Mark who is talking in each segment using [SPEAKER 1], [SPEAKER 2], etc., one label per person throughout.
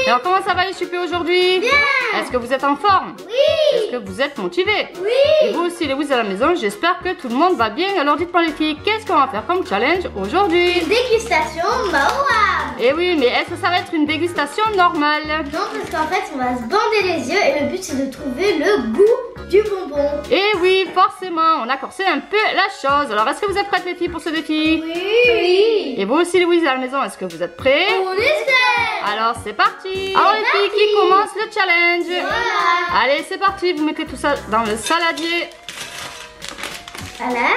[SPEAKER 1] Alors comment ça va les chupés aujourd'hui?
[SPEAKER 2] Bien.
[SPEAKER 1] Est-ce que vous êtes en forme?
[SPEAKER 2] Oui.
[SPEAKER 1] Est-ce que vous êtes motivés?
[SPEAKER 2] Oui.
[SPEAKER 1] Et vous aussi les Wiz à la maison, j'espère que tout le monde va bien. Alors dites-moi les filles, qu'est-ce qu'on va faire comme challenge aujourd'hui?
[SPEAKER 2] Une dégustation Maoam.
[SPEAKER 1] Eh oui, mais est-ce que ça va être une dégustation normale?
[SPEAKER 2] Non, parce qu'en fait, on va se bander les yeux et le but c'est de trouver le goût du bonbon.
[SPEAKER 1] Eh oui, forcément, on a corsé un peu la chose. Alors est-ce que vous êtes prêtes les filles pour ce défi?
[SPEAKER 2] Oui.
[SPEAKER 1] Et vous aussi les Wiz à la maison, est-ce que vous êtes prêts?
[SPEAKER 2] On espère.
[SPEAKER 1] Alors c'est parti. Alors les filles, qui commence le challenge?
[SPEAKER 2] Voilà.
[SPEAKER 1] Allez, c'est parti, vous mettez tout ça dans le saladier.
[SPEAKER 2] Voilà.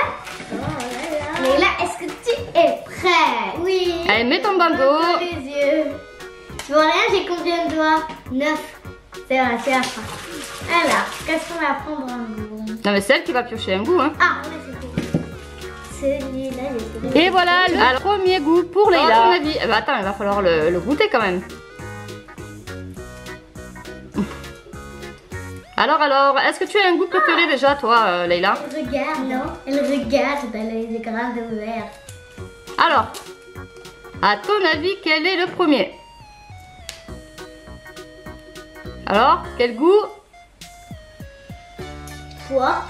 [SPEAKER 2] Léla, est-ce que tu es prête? Oui.
[SPEAKER 1] Allez, mets ton bandeau.
[SPEAKER 2] Ouvre les yeux. Bon, là, j'ai combien de doigts? 9. C'est vrai, c'est la fin. Alors, qu'est-ce qu'on va prendre en goût?
[SPEAKER 1] Non mais c'est elle qui va piocher un goût, hein.
[SPEAKER 2] Ah, ouais, c'est celui-là, il est
[SPEAKER 1] Et voilà le premier goût pour Leïla. À ton avis, eh ben, attends, il va falloir le goûter quand même. Alors, est-ce que tu as un goût préféré déjà, toi, Leïla?
[SPEAKER 2] Elle regarde, non? Elle regarde dans les écrans ouverts.
[SPEAKER 1] Alors, à ton avis, quel est le premier? Alors, quel goût?
[SPEAKER 2] Poire.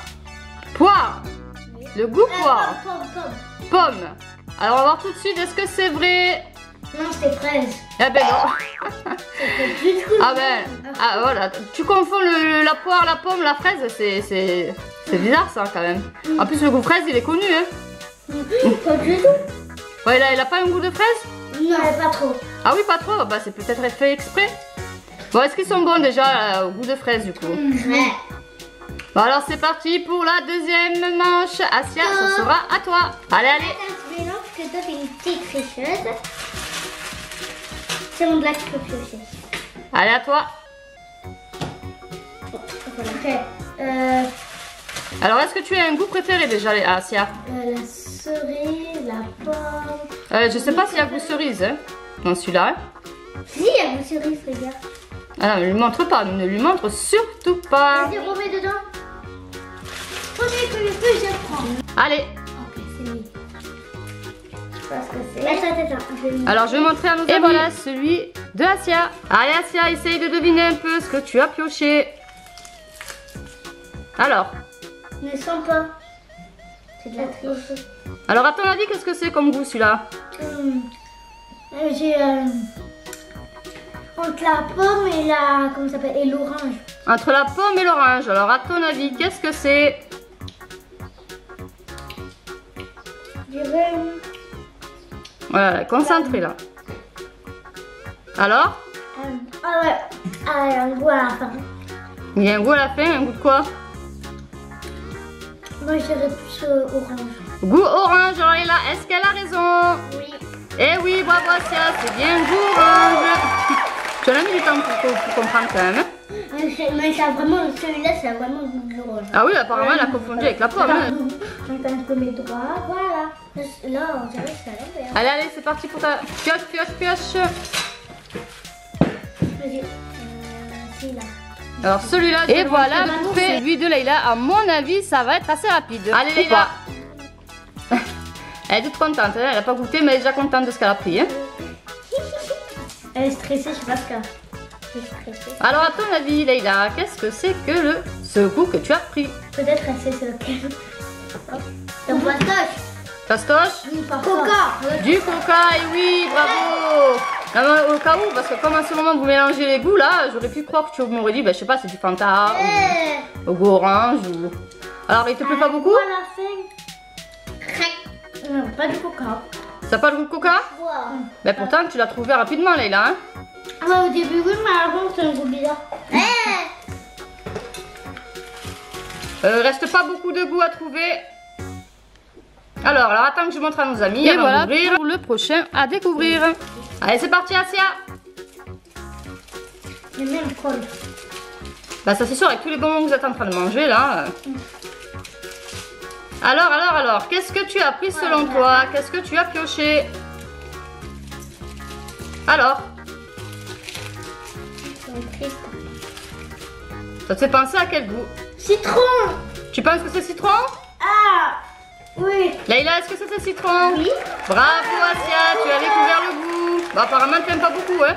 [SPEAKER 1] Poire. Le goût poire.
[SPEAKER 2] Pomme.
[SPEAKER 1] Pomme. Alors, on va voir tout de suite, est-ce que c'est vrai?
[SPEAKER 2] Non, c'est fraise.
[SPEAKER 1] Eh ben non.
[SPEAKER 2] C'est du tout.
[SPEAKER 1] Ah ben, ah voilà, tu confonds la poire, la pomme, la fraise, c'est bizarre ça quand même. En plus le goût fraise il est connu hein.
[SPEAKER 2] Pas du tout.
[SPEAKER 1] Ouais, il a pas un goût de fraise?
[SPEAKER 2] Non, pas trop.
[SPEAKER 1] Ah oui, pas trop, bah c'est peut-être fait exprès. Bon, est-ce qu'ils sont bons déjà au goût de fraise du coup?
[SPEAKER 2] Ouais.
[SPEAKER 1] Bon alors c'est parti pour la deuxième manche. Asia, ce sera à toi. Allez, allez.
[SPEAKER 2] Attends, tu mélanges que toi t'es une petite tricheuse. C'est mon blague qui peut piocher.
[SPEAKER 1] Allez, à toi.
[SPEAKER 2] Voilà.
[SPEAKER 1] Alors est-ce que tu as un goût préféré déjà, Asia?
[SPEAKER 2] La cerise, la pomme.
[SPEAKER 1] Je sais pas s'il y a goût cerise hein, dans celui-là.
[SPEAKER 2] Si, il y a goût cerise, regarde.
[SPEAKER 1] Ah non, ne lui montre pas, ne lui montre surtout pas.
[SPEAKER 2] Vas-y, remets dedans. Premier que je peux, je prends.
[SPEAKER 1] Allez.
[SPEAKER 2] Ok, c'est mis. Parce que c'est. Attends.
[SPEAKER 1] Alors je vais montrer à nos amis. Et voilà celui de Asia. Allez Asia, essaye de deviner un peu ce que tu as pioché. Alors.
[SPEAKER 2] Ne sens pas. C'est de la triche.
[SPEAKER 1] Alors à ton avis, qu'est-ce que c'est comme goût celui-là?
[SPEAKER 2] J'ai entre la pomme et la. Comment ça s'appelle? Et l'orange.
[SPEAKER 1] Entre la pomme et l'orange. Alors à ton avis, qu'est-ce que c'est?
[SPEAKER 2] Je dirais.
[SPEAKER 1] Voilà, concentré là. Alors?
[SPEAKER 2] Ah ouais. Ah, un goût à la fin.
[SPEAKER 1] Il y a un goût à la fin, un goût de quoi?
[SPEAKER 2] Moi je dirais plus orange.
[SPEAKER 1] Goût orange, alors là, est-ce qu'elle a raison?
[SPEAKER 2] Oui.
[SPEAKER 1] Eh oui, bravo Asia, c'est bien goût orange. Tu en as mis du temps pour comprendre quand même.
[SPEAKER 2] Mais ça a vraiment, celui-là, ça a vraiment le goût de l'orange.
[SPEAKER 1] Ah oui, apparemment elle a confondu avec la pomme. Hein.
[SPEAKER 2] J'entends un peu mes doigts, voilà. Là, on dirait que ça a l'air.
[SPEAKER 1] Allez, allez, c'est parti pour ta pioche, pioche, pioche.
[SPEAKER 2] Vas-y. Celui-là.
[SPEAKER 1] Alors celui-là, et voilà, pour celui de Leïla, à mon avis, ça va être assez rapide. Allez Leïla. Elle est toute contente, hein. Elle n'a pas goûté, mais elle est déjà contente de ce qu'elle a pris. Hein.
[SPEAKER 2] Elle est stressée, je sais pas ce qu'elle a. Elle est stressée.
[SPEAKER 1] Alors à ton avis, Leïla, qu'est-ce que c'est que ce goût que tu as pris?
[SPEAKER 2] Peut-être elle sait ce qu'elle. C'est un pastoche.
[SPEAKER 1] Pastoche?
[SPEAKER 2] Coca.
[SPEAKER 1] Du coca, et oui, bravo. Non, mais au cas où, parce que comme à ce moment vous mélangez les goûts là, j'aurais pu croire que tu m'aurais dit, ben, je sais pas, c'est du Fanta ou au goût orange ou... Alors il te plaît pas beaucoup?
[SPEAKER 2] Non, pas du coca.
[SPEAKER 1] Ça n'a pas le goût de coca?
[SPEAKER 2] Wow.
[SPEAKER 1] Ben pourtant tu l'as trouvé rapidement Leïla. Hein.
[SPEAKER 2] Ah, au début oui, mais avant c'est un goût bizarre.
[SPEAKER 1] Reste pas beaucoup de goût à trouver. Alors attends que je montre à nos amis. Et voilà pour le prochain à découvrir. Allez, c'est parti Asia.
[SPEAKER 2] Le même col.
[SPEAKER 1] Bah ça c'est sûr, avec tous les bonbons que vous êtes en train de manger là. Alors, qu'est-ce que tu as pris selon toi? Qu'est-ce que tu as pioché? Alors, ça te fait penser à quel goût?
[SPEAKER 2] Citron.
[SPEAKER 1] Tu penses que c'est citron?
[SPEAKER 2] Ah oui.
[SPEAKER 1] Leïla, est-ce que c'était citron?
[SPEAKER 2] Oui.
[SPEAKER 1] Bravo Asia, tu as découvert le goût. Bah apparemment tu n'aimes pas beaucoup hein.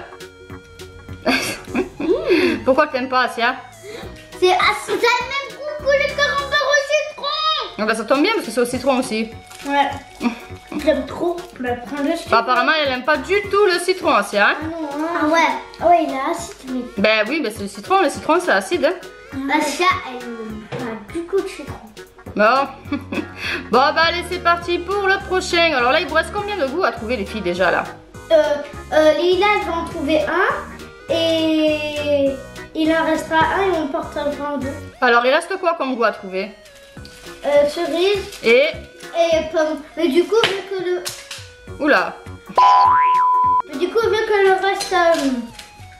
[SPEAKER 1] Pourquoi t'aimes pas, Asia?
[SPEAKER 2] C'est ça a le même goût que les camemberts au citron.
[SPEAKER 1] Ah bah ça tombe bien parce que c'est au citron aussi.
[SPEAKER 2] Ouais. J'aime trop. On va prendre le citron.
[SPEAKER 1] Bah, apparemment, elle aime pas du tout le citron, Asia. Hein?
[SPEAKER 2] Ah ouais. Ah ouais, il est acide. Mais...
[SPEAKER 1] Ben oui, ben c'est le citron c'est acide. Hein?
[SPEAKER 2] Asia, elle a du goût de citron.
[SPEAKER 1] Bon. Bon bah allez, c'est parti pour le prochain. Alors là, il vous reste combien de goûts à trouver les filles déjà là?
[SPEAKER 2] Lila, elle va en trouver un. Et il en restera un et on portera deux.
[SPEAKER 1] Alors il reste quoi comme goût à trouver?
[SPEAKER 2] Cerise
[SPEAKER 1] et
[SPEAKER 2] pomme. Mais du coup, vu que le...
[SPEAKER 1] Oula.
[SPEAKER 2] Du coup, vu que le reste...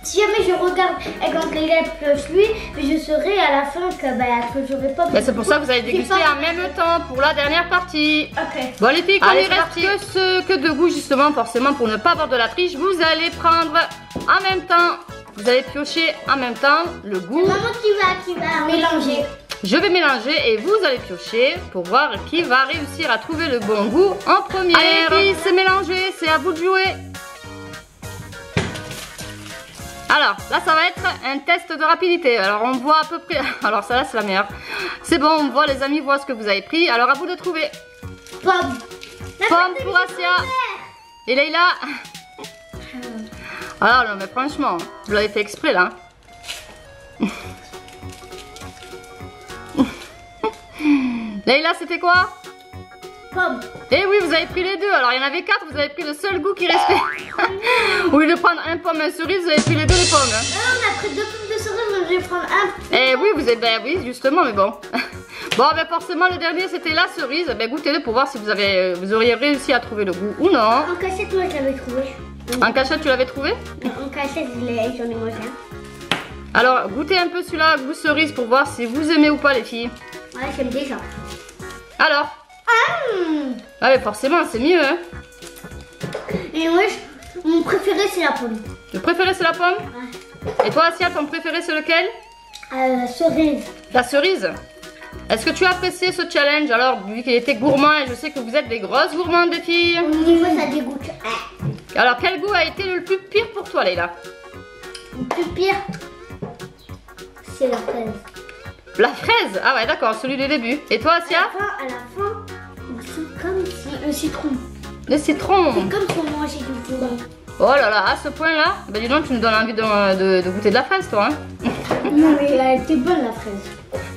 [SPEAKER 2] si jamais je regarde exemple Lila plus lui, je saurai à la fin que j'aurai pas...
[SPEAKER 1] Ben, c'est pour ça que vous allez déguster en même temps pour la dernière partie.
[SPEAKER 2] Ok.
[SPEAKER 1] Bon les filles, comme il reste que deux goûts justement, forcément pour ne pas avoir de la triche, vous allez prendre en même temps, vous allez piocher en même temps le goût.
[SPEAKER 2] Maman qui va mélanger.
[SPEAKER 1] Je vais mélanger et vous allez piocher pour voir qui va réussir à trouver le bon goût en première. Allez les filles, c'est mélangé, c'est à vous de jouer. Alors, là, ça va être un test de rapidité. Alors, on voit à peu près... Alors, ça là, c'est la meilleure. C'est bon, on voit, les amis voient ce que vous avez pris. Alors, à vous de trouver.
[SPEAKER 2] Pomme.
[SPEAKER 1] Pomme pour Asia. Et Leïla. Alors, non, mais franchement, vous l'avez fait exprès, là. Leïla, c'était quoi?
[SPEAKER 2] Pomme.
[SPEAKER 1] Eh oui, vous avez pris les deux. Alors, il y en avait 4, vous avez pris le seul goût qui restait. Au lieu de prendre un pomme et une cerise, vous avez pris les deux les pommes. Hein.
[SPEAKER 2] On a pris 2 pommes de cerise, donc je vais prendre un.
[SPEAKER 1] Eh oui, vous avez... Ben oui, justement, mais bon. Bon, ben forcément, le dernier, c'était la cerise. Ben goûtez-le pour voir si vous auriez réussi à trouver le goût ou non.
[SPEAKER 2] En cachette, moi, je l'avais trouvé.
[SPEAKER 1] En cachette, tu l'avais trouvé?
[SPEAKER 2] En cachette, j'en ai mangé un.
[SPEAKER 1] Alors, goûtez un peu celui-là, goût cerise, pour voir si vous aimez ou pas, les filles.
[SPEAKER 2] Ouais, j'aime déjà.
[SPEAKER 1] Alors? Ah mais forcément, c'est mieux, hein.
[SPEAKER 2] Et moi, mon préféré, c'est la pomme.
[SPEAKER 1] Le préféré, c'est la pomme?
[SPEAKER 2] Ouais.
[SPEAKER 1] Et toi, Asia, ton préféré, c'est lequel?
[SPEAKER 2] La cerise.
[SPEAKER 1] La cerise? Est-ce que tu as apprécié ce challenge? Alors, vu qu'il était gourmand, et je sais que vous êtes des grosses gourmandes, des filles.
[SPEAKER 2] Au niveau, ça dégoûte.
[SPEAKER 1] Alors, quel goût a été le plus pire pour toi, Leïla?
[SPEAKER 2] Le plus pire, c'est la fraise.
[SPEAKER 1] La fraise? Ah ouais, d'accord, celui du début. Et toi, Asia?
[SPEAKER 2] À la fin, c'est comme le citron.
[SPEAKER 1] Le citron.
[SPEAKER 2] C'est comme si on mangeait du citron.
[SPEAKER 1] Oh là là, à ce point-là, ben dis donc, tu nous donnes envie de goûter de la fraise, toi. Hein.
[SPEAKER 2] Non, mais elle a été bonne, la fraise.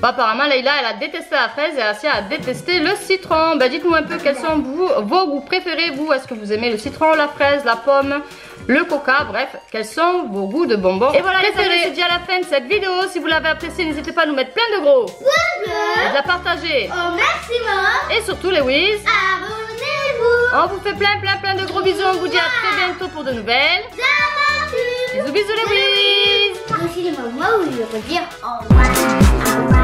[SPEAKER 1] Bon, apparemment, Leïla, elle a détesté la fraise et Asia a détesté le citron. Ben, dites-nous un peu quels sont vos goûts préférés, vous. Est-ce que vous aimez le citron, la fraise, la pomme, le coca? Bref, quels sont vos goûts de bonbons? Et voilà, les amis, c'est déjà la fin de cette vidéo. Si vous l'avez appréciée, n'hésitez pas à nous mettre plein de gros et de la partager
[SPEAKER 2] Au maximum.
[SPEAKER 1] Et surtout, les whiz,
[SPEAKER 2] Abonnez-vous.
[SPEAKER 1] on vous fait plein de gros bisous. On vous dit à très bientôt pour de nouvelles
[SPEAKER 2] Aventures.
[SPEAKER 1] bisous, bisous, les whiz.
[SPEAKER 2] Aussi les mamans où je veux dire au revoir.